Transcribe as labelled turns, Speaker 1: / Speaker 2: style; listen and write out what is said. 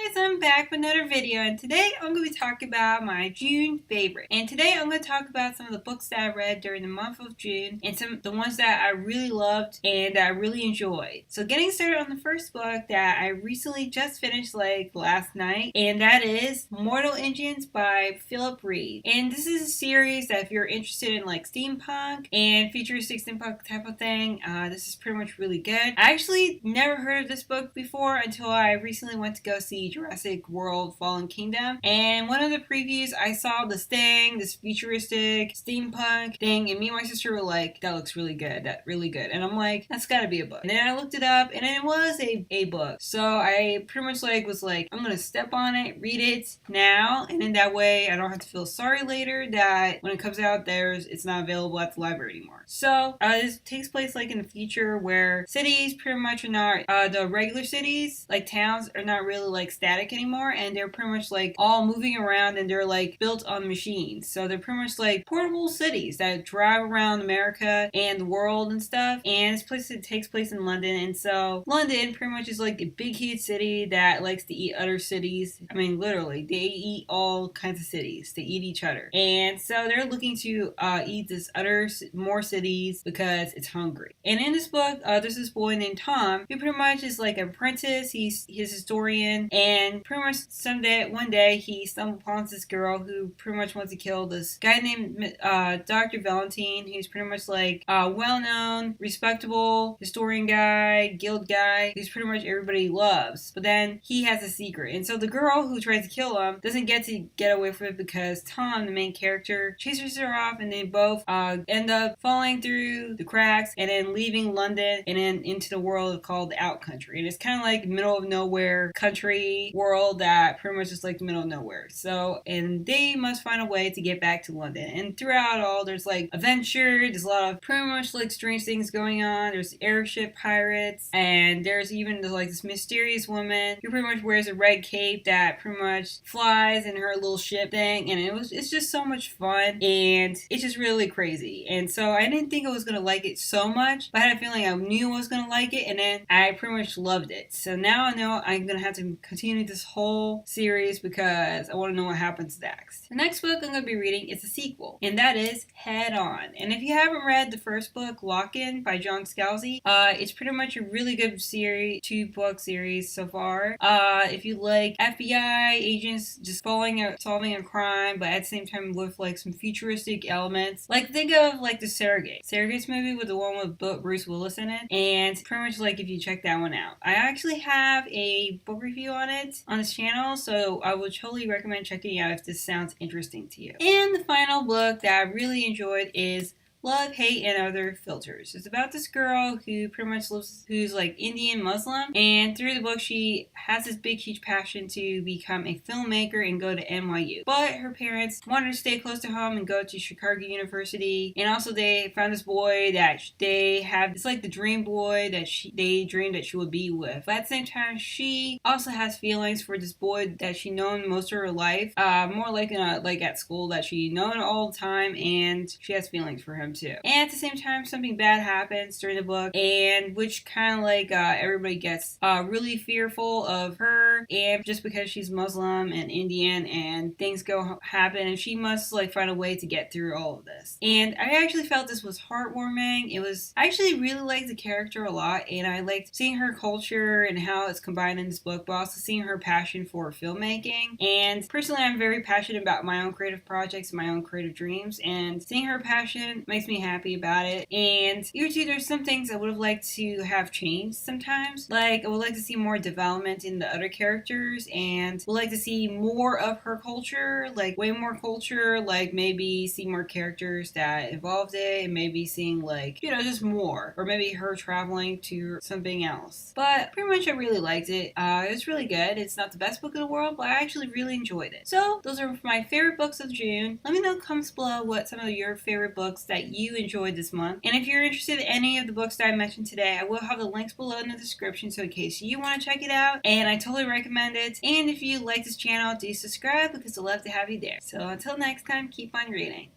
Speaker 1: guys, I'm back with another video, and today I'm going to be talking about my June favorite. And today I'm going to talk about some of the books that I read during the month of June and some of the ones that I really loved and that I really enjoyed. So getting started on the first book that I recently just finished like last night, and that is Mortal Engines by Philip Reeves. And this is a series that if you're interested in like steampunk and futuristic steampunk type of thing, this is pretty much really good. I actually never heard of this book before until I recently went to go see Jurassic World Fallen Kingdom, and one of the previews I saw this thing, this futuristic steampunk thing, and me and my sister were like, that looks really good, and I'm like, that's gotta be a book. And then I looked it up and it was a book, so I pretty much was like, I'm gonna step on it, read it now, and in that way I don't have to feel sorry later that when it comes out it's not available at the library anymore. So this takes place like in the future where cities pretty much are not the regular cities, like towns are not really like static anymore, and they're pretty much like all moving around, and they're like built on machines. So they're pretty much like portable cities that drive around America and the world and stuff. And this place takes place in London, and so London pretty much is like a big huge city that likes to eat other cities. I mean, literally, they eat all kinds of cities. They eat each other, and so they're looking to eat this other more cities because it's hungry. And in this book, there's this boy named Tom who pretty much is like an apprentice. He's historian, and pretty much one day he stumbled upon this girl who pretty much wants to kill this guy named Dr. Valentine, who's pretty much like a well-known, respectable historian guy, guild guy, who's pretty much everybody loves. But then he has a secret, and so the girl who tries to kill him doesn't get to get away from it because Tom, the main character, chases her off, and they both end up falling through the cracks and then leaving London and then into the world called the Out Country. And it's kind of like middle of nowhere country world that pretty much is like the middle of nowhere. So, and they must find a way to get back to London. And throughout all, there's like adventure, there's a lot of pretty much like strange things going on. There's airship pirates, and there's even like this mysterious woman who pretty much wears a red cape that pretty much flies in her little ship thing. And it's just so much fun, and it's just really crazy. And so I didn't think I was gonna like it so much, but I had a feeling I knew I was gonna like it, and then I pretty much loved it. So now I know I'm gonna have to continue this whole series because I want to know what happens next. The next book I'm going to be reading is a sequel, and that is Head On. And if you haven't read the first book, Lock-In by John Scalzi, it's pretty much a really good series, 2-book series so far. If you like FBI agents just solving a crime, but at the same time with like some futuristic elements, like think of like the Surrogates movie with the one with Bruce Willis in it, and pretty much like if you check that one out. I actually have a book review on it on this channel, so I would totally recommend checking it out if this sounds interesting to you. And the final book that I really enjoyed is Love, Hate, and Other Filters. It's about this girl who pretty much who's like Indian Muslim, and through the book she has this big huge passion to become a filmmaker and go to NYU. But her parents wanted her to stay close to home and go to Chicago University, and also they found this boy that they have, it's like the dream boy that they dreamed that she would be with. But at the same time, she also has feelings for this boy that she known most of her life, more like at school, that she known all the time, and she has feelings for him too. And at the same time, something bad happens during the book, and which kind of like everybody gets really fearful of her, and just because she's Muslim and Indian, and things happen, and she must like find a way to get through all of this. And I actually felt this was heartwarming. I actually really liked the character a lot, and I liked seeing her culture and how it's combined in this book, but also seeing her passion for filmmaking. And personally, I'm very passionate about my own creative projects and my own creative dreams, and seeing her passion makes me happy about it. And usually there's some things I would have liked to have changed sometimes. Like I would like to see more development in the other characters, and would like to see more of her culture, like way more culture, like maybe see more characters that involved it, and maybe seeing like, just more, or maybe her traveling to something else. But pretty much I really liked it. It was really good. It's not the best book in the world, but I actually really enjoyed it. So those are my favorite books of June. Let me know in the comments below what some of your favorite books that you enjoyed this month. And if you're interested in any of the books that I mentioned today, I will have the links below in the description, so in case you want to check it out, and I totally recommend it. And if you like this channel, do subscribe because I'd love to have you there. So until next time, keep on reading.